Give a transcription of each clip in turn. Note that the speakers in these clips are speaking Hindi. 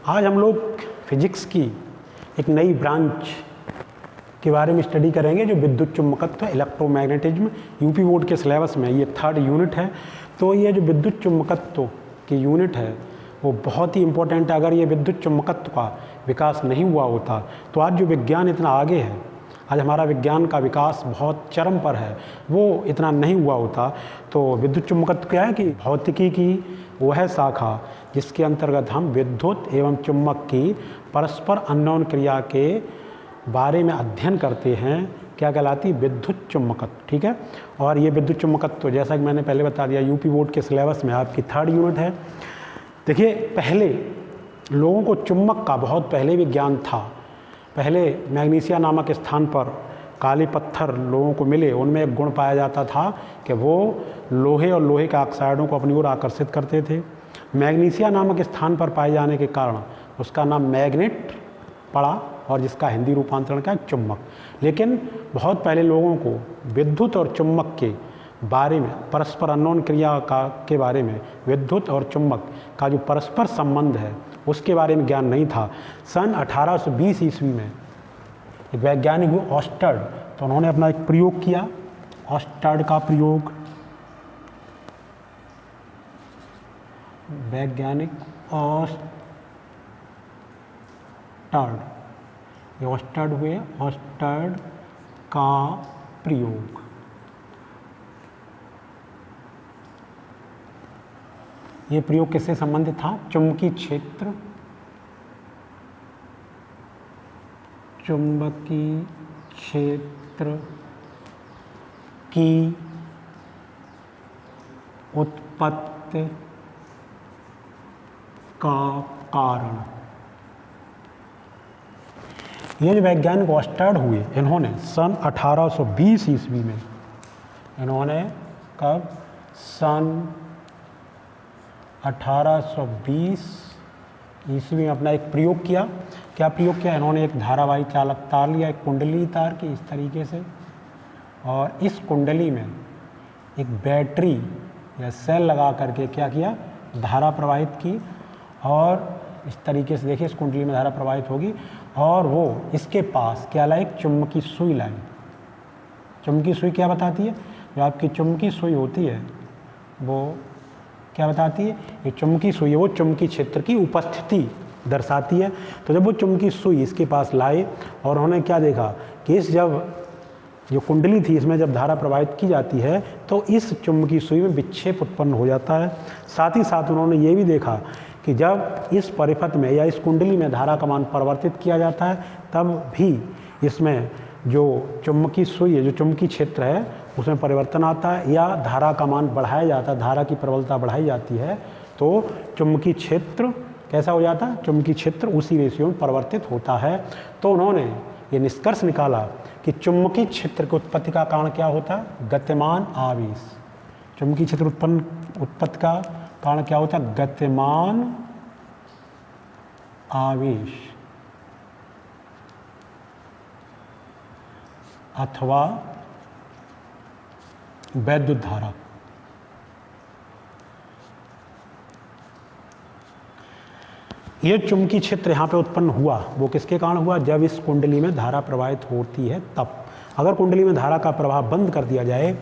आज हम लोग फिजिक्स की एक नई ब्रांच के बारे में स्टडी करेंगे जो विद्युत चुम्बकत्व इलेक्ट्रोमैग्नेटिज्म। यूपी बोर्ड के सिलेबस में ये 3rd यूनिट है। तो ये जो विद्युत चुम्बकत्व की यूनिट है वो बहुत ही इम्पोर्टेंट है। अगर ये विद्युत चुम्बकत्व का विकास नहीं हुआ होता तो आज जो विज्ञान इतना आगे है, आज हमारा विज्ञान का विकास बहुत चरम पर है, वो इतना नहीं हुआ होता। तो विद्युत चुम्बकत्व क्या है कि भौतिकी की वह शाखा जिसके अंतर्गत हम विद्युत एवं चुम्बक की परस्पर अन्योन्य क्रिया के बारे में अध्ययन करते हैं, क्या कहलाती है? विद्युत चुम्बकत्व। ठीक है। और ये विद्युत चुम्बकत्व जैसा कि मैंने पहले बता दिया यूपी बोर्ड के सिलेबस में आपकी 3rd यूनिट है। देखिए, पहले लोगों को चुम्बक का बहुत पहले भी ज्ञान था। पहले मैग्नीशिया नामक स्थान पर काले पत्थर लोगों को मिले, उनमें एक गुण पाया जाता था कि वो लोहे और लोहे के ऑक्साइडों को अपनी ओर आकर्षित करते थे। मैग्नीशिया नामक स्थान पर पाए जाने के कारण उसका नाम मैग्नेट पड़ा और जिसका हिंदी रूपांतरण क्या है? चुम्बक। लेकिन बहुत पहले लोगों को विद्युत और चुम्बक के बारे में, परस्पर अन्योन्य क्रिया के बारे में, विद्युत और चुम्बक का जो परस्पर संबंध है उसके बारे में ज्ञान नहीं था। सन 1820 ईस्वी में एक वैज्ञानिक हुए ऑस्टर्ड, तो उन्होंने अपना एक प्रयोग किया, ऑस्टर्ड का प्रयोग। वैज्ञानिक ऑस्टर्ड, ये ऑस्टर्ड हुए, ऑस्टर्ड का प्रयोग। ये प्रयोग किससे संबंधित था? चुंबकीय क्षेत्र, चुंबकीय क्षेत्र की उत्पत्ति का कारण। ये जो वैज्ञानिक ऑस्टर्ड हुए, इन्होंने सन 1820 ईस्वी में, इन्होंने कब? सन 1820 ईस्वी में अपना एक प्रयोग किया। क्या प्रयोग किया? इन्होंने एक धारावाही चालक तार लिया, एक कुंडली तार की इस तरीके से, और इस कुंडली में एक बैटरी या सेल लगा करके क्या किया? धारा प्रवाहित की। और इस तरीके से देखिए, इस कुंडली में धारा प्रवाहित होगी और वो इसके पास क्या लाई? एक चुंबकीय सुई लाई। चुंबकीय सुई क्या बताती है? जो आपकी चुंबकीय सुई होती है वो क्या बताती है? ये चुंबकीय सुई है, वो चुंबकीय क्षेत्र की उपस्थिति दर्शाती है। तो जब वो चुंबकीय सुई इसके पास लाए और उन्होंने क्या देखा कि इस जब जो कुंडली थी इसमें जब धारा प्रवाहित की जाती है तो इस चुंबकीय सुई में विक्षेप उत्पन्न हो जाता है। साथ ही साथ उन्होंने ये भी देखा कि जब इस परिपथ में या इस कुंडली में धारा का मान परिवर्तित किया जाता है तब भी इसमें जो चुंबकीय सुई है, जो चुंबकीय क्षेत्र है, उसमें परिवर्तन आता है या धारा का मान बढ़ाया जाता है, धारा की प्रबलता बढ़ाई जाती है तो चुंबकीय क्षेत्र कैसा हो जाता है? चुंबकीय क्षेत्र उसी रेशियो में परिवर्तित होता है। तो उन्होंने ये निष्कर्ष निकाला कि चुंबकीय क्षेत्र की उत्पत्ति का कारण क्या होता है? गतिमान आवेश। चुंबकीय क्षेत्र उत्पत्ति का कारण क्या होता है? गतिमान आवेश अथवा वैद्युत धारा। ये चुंबकीय क्षेत्र यहाँ पे उत्पन्न हुआ, वो किसके कारण हुआ? जब इस कुंडली में धारा प्रवाहित होती है तब। अगर कुंडली में धारा का प्रवाह बंद कर दिया जाए,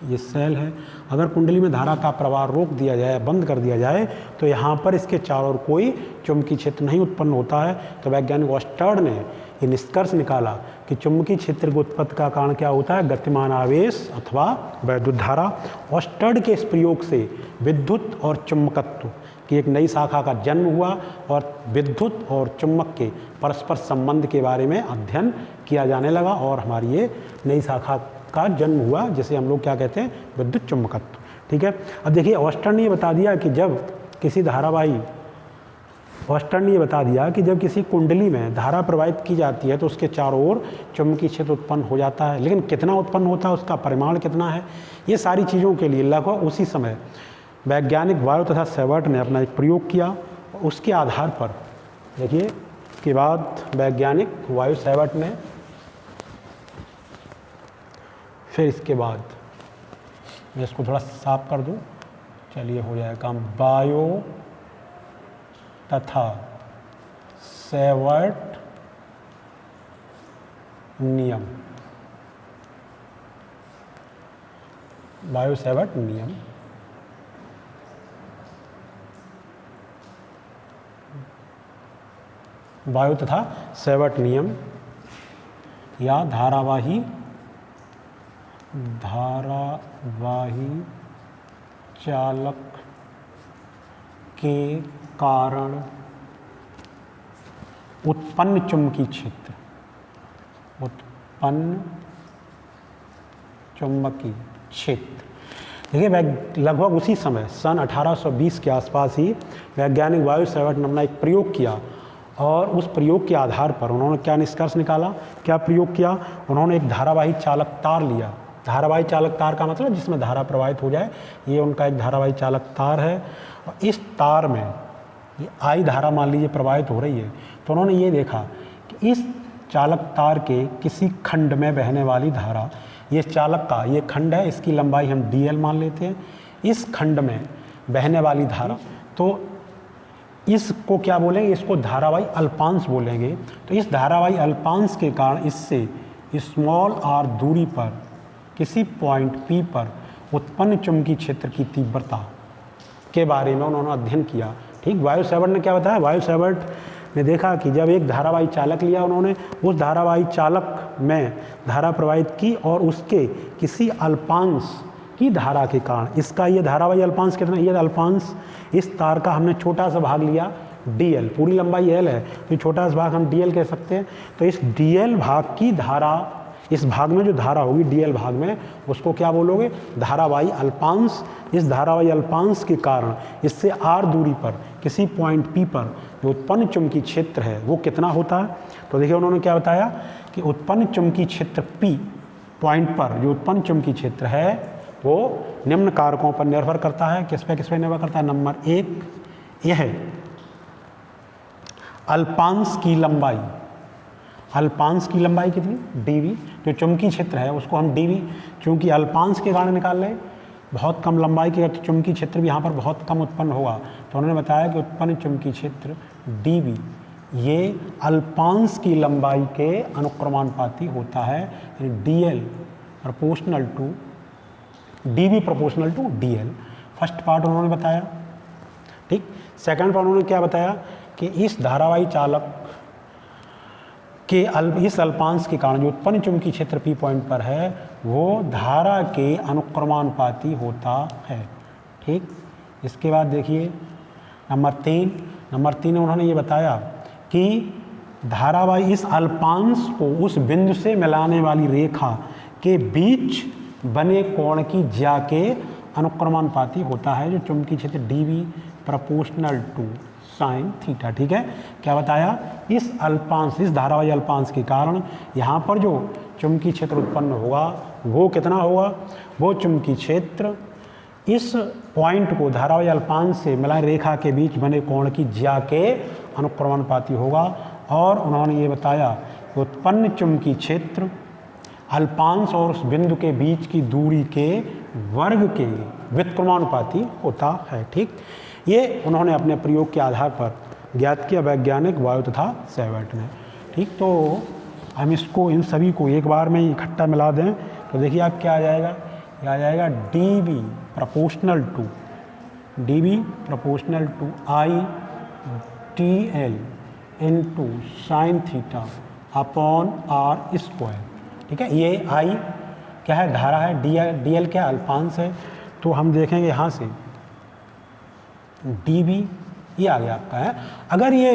ये सेल है, अगर कुंडली में धारा का प्रवाह रोक दिया जाए, बंद कर दिया जाए तो यहाँ पर इसके चारों ओर कोई चुंबकीय क्षेत्र नहीं उत्पन्न होता है। तो वैज्ञानिक ऑस्टर्ड ने ये निष्कर्ष निकाला कि चुंबकीय क्षेत्र की उत्पत्ति का कारण क्या होता है? गतिमान आवेश अथवा वैद्युत धारा। ऑस्टर्ड के इस प्रयोग से विद्युत और चुंबकत्व की एक नई शाखा का जन्म हुआ और विद्युत और चुंबक के परस्पर संबंध के बारे में अध्ययन किया जाने लगा और हमारी ये नई शाखा का जन्म हुआ जिसे हम लोग क्या कहते हैं? विद्युत चुंबकत्व। ठीक है। अब देखिए, ऑस्टर्ड ने ये बता दिया कि जब किसी धारावाही, ऑस्टर्ड ने ये बता दिया कि जब किसी कुंडली में धारा प्रवाहित की जाती है तो उसके चारों ओर चुंबकीय क्षेत्र उत्पन्न हो जाता है। लेकिन कितना उत्पन्न होता है, उसका परिमाण कितना है, ये सारी चीज़ों के लिए लगभग उसी समय वैज्ञानिक वायु तथा सेवर्ट ने अपना एक प्रयोग किया। उसके आधार पर देखिए, इसके बाद वैज्ञानिक वायु सेवर्ट ने, फिर इसके बाद मैं इसको थोड़ा साफ कर दूं, चलिए हो जाएगा काम। वायु तथा सेवर्ट नियम, बायो सेवर्ट नियम। बायो तथा सेवर्ट नियम या धारावाही चालक के कारण उत्पन्न चुंबकीय क्षेत्र, उत्पन्न चुंबकीय क्षेत्र। देखिए लगभग उसी समय सन 1820 के आसपास ही वैज्ञानिक बायो सेवर्ट नाम एक प्रयोग किया और उस प्रयोग के आधार पर उन्होंने क्या निष्कर्ष निकाला, क्या प्रयोग किया, उन्होंने एक धारावाही चालक तार लिया। धारावाही चालक तार का मतलब जिसमें धारा प्रवाहित हो जाए, ये उनका एक धारावाही चालक तार है। और इस तार में ये आई धारा मान लीजिए प्रवाहित हो रही है, तो उन्होंने ये देखा कि इस चालक तार के किसी खंड में बहने वाली धारा, ये चालक का ये खंड है, इसकी लंबाई हम dl मान लेते हैं, इस खंड में बहने वाली धारा, तो इसको क्या बोलेंगे, इसको धारावाही अल्पांश बोलेंगे। तो इस धारावाही अल्पांश के कारण इससे स्मॉल r दूरी पर किसी पॉइंट P पर उत्पन्न चुंबकीय क्षेत्र की तीव्रता के बारे में उन्होंने अध्ययन किया। ठीक, बायो सेवर्ट ने क्या बताया, बायो सेवर्ट ने देखा कि जब एक धारावाही चालक लिया उन्होंने, उस धारावाही चालक में धारा प्रवाहित की और उसके किसी अल्पांश की धारा के कारण, इसका ये धारावाही अल्पांश कितना, ये अल्पांश इस तार का हमने छोटा सा भाग लिया dl, पूरी लंबाई l है तो छोटा सा भाग हम dl कह सकते हैं। तो इस dl भाग की धारा, इस भाग में जो धारा होगी dl भाग में, उसको क्या बोलोगे, धारावाही अल्पांश। इस धारावाही अल्पांश के कारण इससे r दूरी पर किसी पॉइंट P पर जो उत्पन्न चुंबकीय क्षेत्र है वो कितना होता है। तो देखिए उन्होंने क्या बताया कि उत्पन्न चुंबकीय क्षेत्र P पॉइंट पर जो उत्पन्न चुंबकीय क्षेत्र है वो निम्न कारकों पर निर्भर करता है। किस पे निर्भर करता है। नंबर 1, यह अल्पांश की लंबाई, अल्पांश की लंबाई कितनी, dv, जो चुंबकीय क्षेत्र है उसको हम dv, चूँकि अल्पांश के कारण निकाल रहे, बहुत कम लंबाई के चुंबकीय क्षेत्र भी यहाँ पर बहुत कम उत्पन्न होगा। तो उन्होंने बताया कि उत्पन्न चुंबकीय क्षेत्र dv ये अल्पांश की लंबाई के अनुक्रमानुपाती होता है, यानी dl proportional to dv proportional to dl। First part उन्होंने बताया। ठीक, सेकंड पार्ट उन्होंने क्या बताया कि इस धारावाही चालक के इस अल्पांश के कारण जो उत्पन्न चुंबकीय क्षेत्र P पॉइंट पर है वो धारा के अनुक्रमानुपाती होता है। ठीक, इसके बाद देखिए नंबर 3 उन्होंने ये बताया कि धारावाही इस अल्पांश को उस बिंदु से मिलाने वाली रेखा के बीच बने कोण की ज्या के अनुक्रमानुपाती होता है, जो चुंबकीय क्षेत्र dv proportional to sine theta. ठीक है, क्या बताया, इस अल्पांश, इस धारावाही अल्पांश के कारण यहाँ पर जो चुंबकीय क्षेत्र उत्पन्न होगा वो कितना होगा, वो चुंबकीय क्षेत्र इस पॉइंट को धारावाही अल्पांश से मिलान रेखा के बीच बने कोण की ज्या के अनुक्रमानुपाती होगा। और उन्होंने ये बताया कि उत्पन्न चुंबकीय क्षेत्र अल्पांश और उस बिंदु के बीच की दूरी के वर्ग के व्युत्क्रमानुपाती होता है। ठीक, ये उन्होंने अपने प्रयोग के आधार पर ज्ञात किया वैज्ञानिक बायो तथा सेवर्ट ने। ठीक, तो हम इसको इन सभी को एक बार में इकट्ठा मिला दें तो देखिए आप क्या आ जाएगा, यह आ जाएगा dv proportional to I dl into sine theta upon r square. ठीक है, ये I क्या है, धारा है, dl क्या है, अल्पांश है। तो हम देखेंगे यहाँ से dv ये आ गया आपका है। अगर ये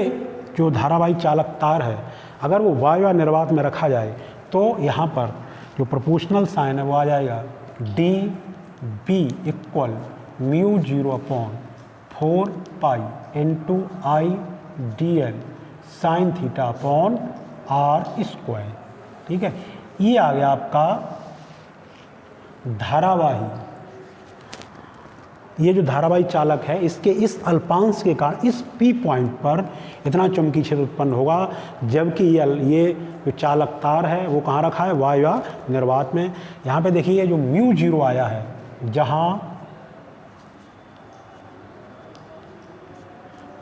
जो धारावाही चालक तार है अगर वो वायु निर्वात में रखा जाए तो यहाँ पर जो प्रोपोर्शनल साइन है वो आ जाएगा dv equal μ0 upon 4 pi into I dl sine theta upon r square. ठीक है, ये आ गया आपका धारावाही, ये जो धारावाही चालक है इसके इस अल्पांश के कारण इस P पॉइंट पर इतना चुंबकीय क्षेत्र उत्पन्न होगा, जबकि ये जो चालक तार है वो कहाँ रखा है, वायु निर्वात में। यहाँ पे देखिए जो μ0 आया है, जहाँ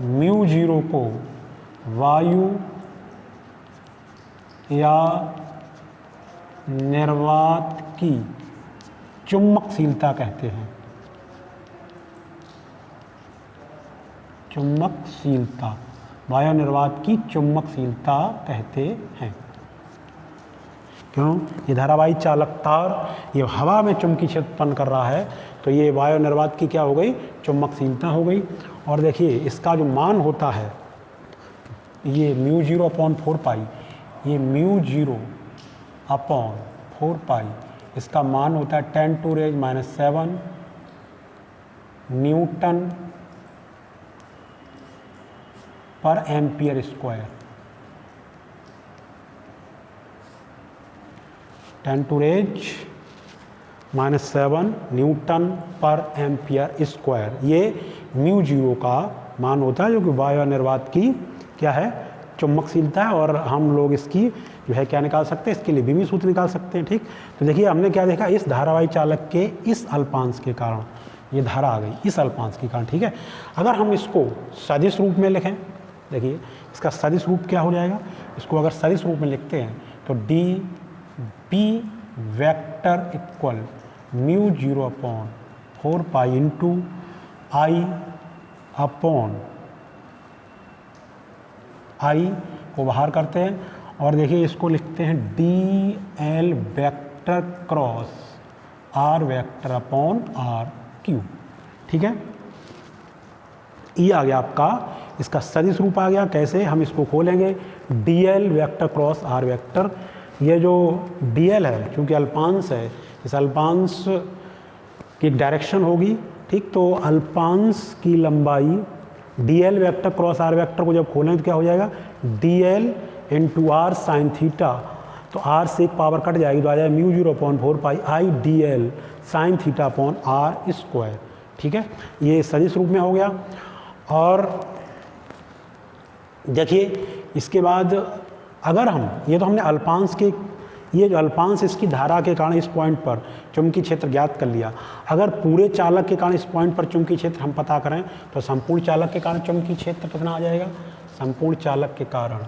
μ0 को वायु या निर्वात की चुंबकशीलता कहते हैं। चुंबकशीलता, वायु निर्वात की चुंबकशीलता कहते हैं। क्यों? ये धारावाही चालक तार ये हवा में चुंबकीय क्षेत्र उत्पन्न कर रहा है, तो ये वायु निर्वात की क्या हो गई? चुंबकशीलता हो गई। और देखिए इसका जो मान होता है ये μ0/4π, ये μ0/4π इसका मान होता है 10⁻⁻⁷ न्यूटन पर एम्पियर स्क्वायर। 10⁻⁻⁷ न्यूटन पर एम्पियर स्क्वायर, ये μ0 का मान होता है, जो कि वायु निर्वात की क्या है? चुंबकशीलता है। और हम लोग इसकी जो है क्या निकाल सकते हैं? इसके लिए भी सूत्र निकाल सकते हैं। ठीक, तो देखिए हमने क्या देखा, इस धारावाही चालक के इस अल्पांश के कारण ये धारा आ गई, इस अल्पांश के कारण। ठीक है, अगर हम इसको सदिश रूप में लिखें, देखिए इसका सदिश रूप क्या हो जाएगा? इसको अगर सदिश रूप में लिखते हैं तो D P vector equal μ0/4π into I को बाहर करते हैं, और देखिए इसको लिखते हैं D L vector cross R vector upon R cube. ठीक है, ये आ गया आपका, इसका सदिश रूप आ गया। कैसे? हम इसको खोलेंगे, D L vector cross R vector. ये जो डी एल है, चूँकि अल्पांश है, इस अल्पांश की डायरेक्शन होगी। ठीक, तो अल्पांश की लंबाई D L vector cross R vector को जब खोलें तो क्या हो जाएगा? D L into R sine theta, तो आर से एक पावर कट जाएगी तो आ जाएगा μ0/4π I D L sine theta upon R square. ठीक है, ये सदिश रूप में हो गया। और देखिए इसके बाद अगर हम, ये तो हमने अल्पांश के, ये जो अल्पांश इसकी धारा के कारण इस पॉइंट पर चुंबकीय क्षेत्र ज्ञात कर लिया। अगर पूरे चालक के कारण इस पॉइंट पर चुंबकीय क्षेत्र हम पता करें तो संपूर्ण चालक के कारण चुंबकीय क्षेत्र कितना आ जाएगा? संपूर्ण चालक के कारण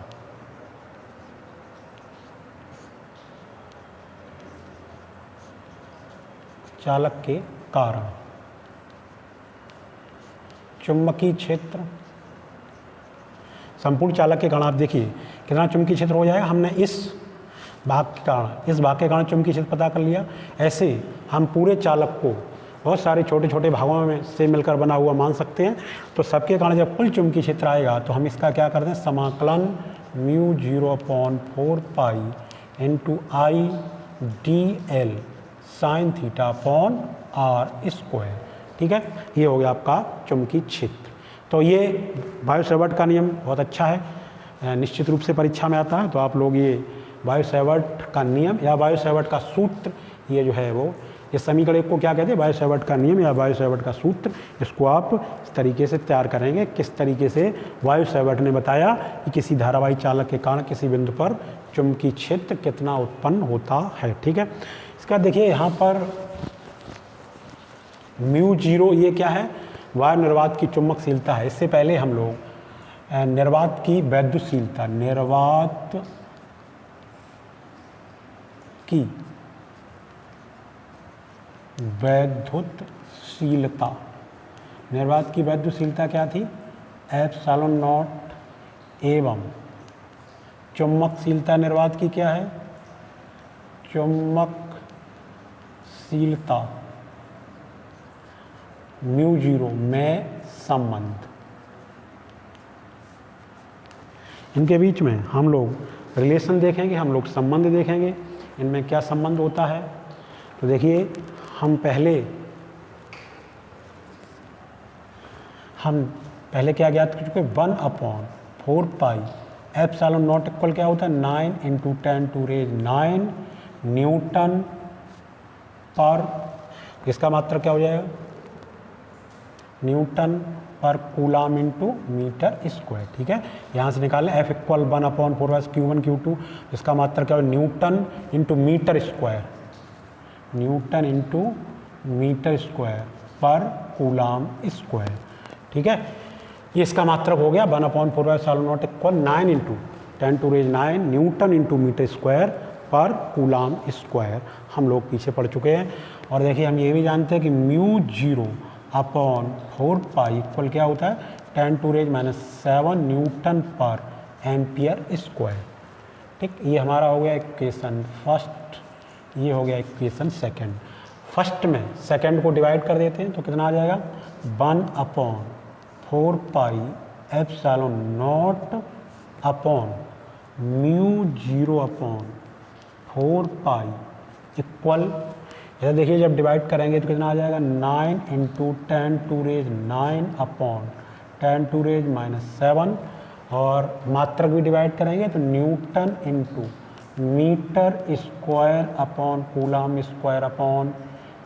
चुंबकीय क्षेत्र, संपूर्ण चालक के कारण आप देखिए कितना चुंबकीय क्षेत्र हो जाएगा। हमने इस भाग के कारण चुंबकीय क्षेत्र पता कर लिया। ऐसे हम पूरे चालक को बहुत सारे छोटे छोटे भागों में से मिलकर बना हुआ मान सकते हैं। तो सबके कारण जब कुल चुंबकीय क्षेत्र आएगा तो हम इसका क्या करते हैं? समाकलन μ0/4π into I D L sine theta upon R square. ठीक है, ये हो गया आपका चुंबकीय क्षेत्र। तो ये बायो-सैवर्ट का नियम बहुत अच्छा है, निश्चित रूप से परीक्षा में आता है। तो आप लोग ये बायो-सैवर्ट का नियम या बायो-सैवर्ट का सूत्र, ये जो है वो, इस समीकरण को क्या कहते हैं? बायो-सैवर्ट का नियम या बायो-सैवर्ट का सूत्र। इसको आप इस तरीके से तैयार करेंगे, किस तरीके से बायो-सैवर्ट ने बताया कि किसी धारावाही चालक के कारण किसी बिंदु पर चुंबकीय क्षेत्र कितना उत्पन्न होता है। ठीक है, इसका देखिए यहाँ पर μ0 ये क्या है? वायु निर्वात की चुंबकशीलता है। इससे पहले हम लोग निर्वात की वैद्युतशीलता, निर्वात की वैद्युतशीलता क्या थी? ε0 एवं चुंबकशीलता निर्वात की क्या है? चुंबकशीलता μ0 में संबंध। इनके बीच में हम लोग रिलेशन देखेंगे, हम लोग संबंध देखेंगे, इनमें क्या संबंध होता है। तो देखिए हम पहले क्या ज्ञात कर चुके? 1/4π ε0 इक्वल क्या होता है? 9 × 10⁹ न्यूटन पर, इसका मात्रक क्या हो जाएगा? न्यूटन पर कूलाम इंटू मीटर स्क्वायर। ठीक है, यहाँ से निकालें F इक्वल 1/4 Q1 Q2, इसका मात्रक क्या है? Newton into metre square, newton into metre square पर कूलाम स्क्वायर। ठीक है, ये इसका मात्रक हो गया 1/4π0 equal 9 into 10⁻⁹ newton into metre square पर कूलाम स्क्वायर। हम लोग पीछे पढ़ चुके हैं। और देखिए हम ये भी जानते हैं कि μ0/4π इक्वल क्या होता है 10⁻⁷ न्यूटन पर एम्पियर स्क्वायर। ठीक, ये हमारा हो गया इक्वेशन फर्स्ट, ये हो गया इक्वेशन सेकंड। फर्स्ट में सेकंड को डिवाइड कर देते हैं तो कितना आ जाएगा 1/4πε0 अपॉन μ0/4π इक्वल, जैसे देखिए जब डिवाइड करेंगे तो कितना आ जाएगा 9 इंटू 10⁹ अपॉन 10⁻⁷, और मात्रक भी डिवाइड करेंगे तो newton into metre square upon coulomb square upon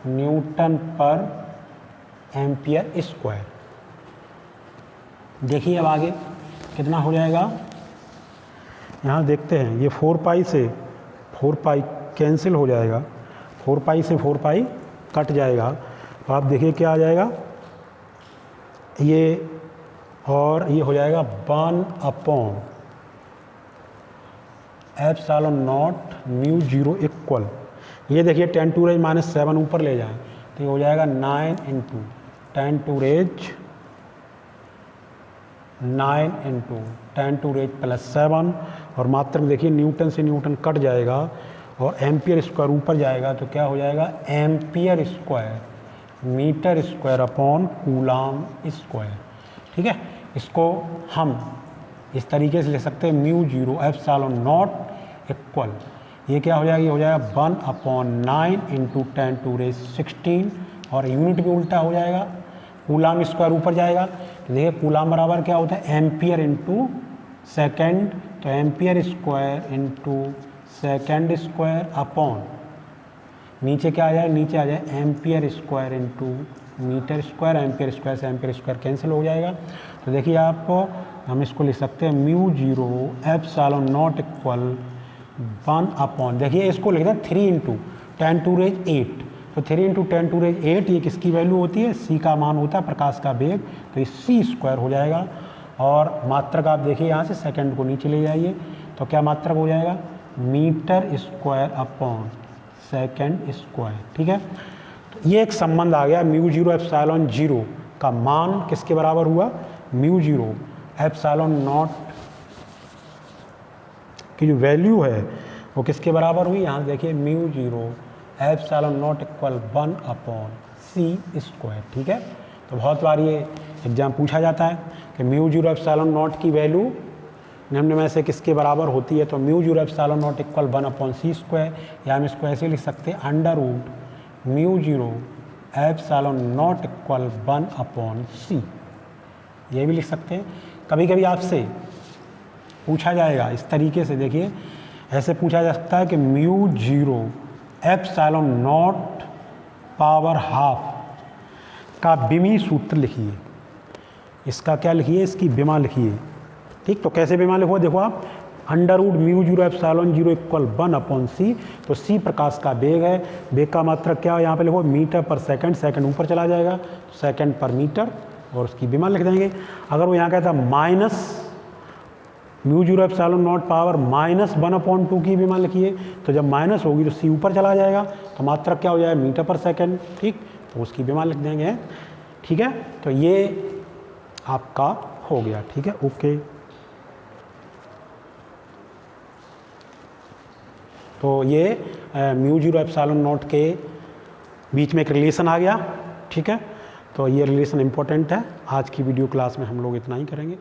newton पर एम्पियर स्क्वायर। देखिए अब आगे कितना हो जाएगा, यहाँ देखते हैं ये 4π से 4π कैंसिल हो जाएगा, 4π से 4π कट जाएगा। तो आप देखिए क्या आ जाएगा ये, और ये हो जाएगा 1/ε0 μ0 इक्वल, ये देखिए 10⁻⁷ ऊपर ले जाएं तो ये हो जाएगा 9 इंटू 10⁻⁷ और मात्रक देखिए न्यूटन से न्यूटन कट जाएगा और एम्पियर स्क्वायर ऊपर जाएगा तो क्या हो जाएगा ampere square metre square upon coulomb square. ठीक है, इसको हम इस तरीके से लिख सकते हैं μ0/ε0 इक्वल, ये क्या हो जाएगा, ये हो जाएगा 1/9 इंटू 10⁻16 और यूनिट भी उल्टा हो जाएगा, कूलाम स्क्वायर ऊपर जाएगा तो देखिए कूलाम बराबर क्या होता है एम्पियर इंटू सेकेंड, तो ampere square into second square upon नीचे क्या आ जाए, नीचे आ जाए ampere square into metre square, ampere square से एम्पियर स्क्वायर कैंसिल हो जाएगा। तो देखिए आप हम इसको लिख सकते हैं μ0/ε0 इक्वल 1/, देखिए इसको लिखते हैं 3 इंटू 10⁸, तो 3 इंटू 10⁸ ये किसकी वैल्यू होती है, c का मान होता है प्रकाश का वेग, तो ये c स्क्वायर हो जाएगा। और मात्रक आप देखिए यहाँ से सेकंड को नीचे ले जाइए तो क्या मात्रक हो जाएगा metre square upon second square. ठीक है, तो ये एक संबंध आ गया μ0/ε0 का मान किसके बराबर हुआ, μ0/ε0 की जो वैल्यू है वो किसके बराबर हुई, यहाँ देखिए μ0/ε0 इक्वल 1/c²। ठीक है, तो बहुत बार ये एग्जाम पूछा जाता है कि μ0/ε0 की वैल्यू निम्न में से किसके बराबर होती है, तो μ0/ε0 इक्वल 1/c², या हम इसको ऐसे लिख सकते हैं √μ0/ε0 इक्वल 1/c, ये भी लिख सकते हैं। कभी कभी आपसे पूछा जाएगा इस तरीके से, देखिए ऐसे पूछा जा सकता है कि μ0/ε0 पावर हाफ का विमी सूत्र लिखिए, इसका क्या लिखिए, इसकी विमा लिखिए। ठीक, तो कैसे विमा लिखो, देखो आप √μ0/ε0 इक्वल 1/c, तो c प्रकाश का वेग है, वेग का मात्रक क्या है यहाँ पे लिखो मीटर पर सेकंड, सेकंड ऊपर चला जाएगा सेकंड पर मीटर और उसकी विमा लिख देंगे। अगर वो यहाँ कहता है माइनस μ0/ε0 पावर -1/2 की विमा लिखिए, तो जब माइनस होगी तो c ऊपर चला जाएगा तो मात्रक क्या हो जाएगा मीटर पर सेकंड। ठीक, तो उसकी विमा लिख देंगे। ठीक है, तो ये आपका हो गया। ठीक है, ओके। तो ये μ0/ε0 के बीच में एक रिलेशन आ गया। ठीक है, तो ये रिलेशन इम्पोर्टेंट है। आज की वीडियो क्लास में हम लोग इतना ही करेंगे।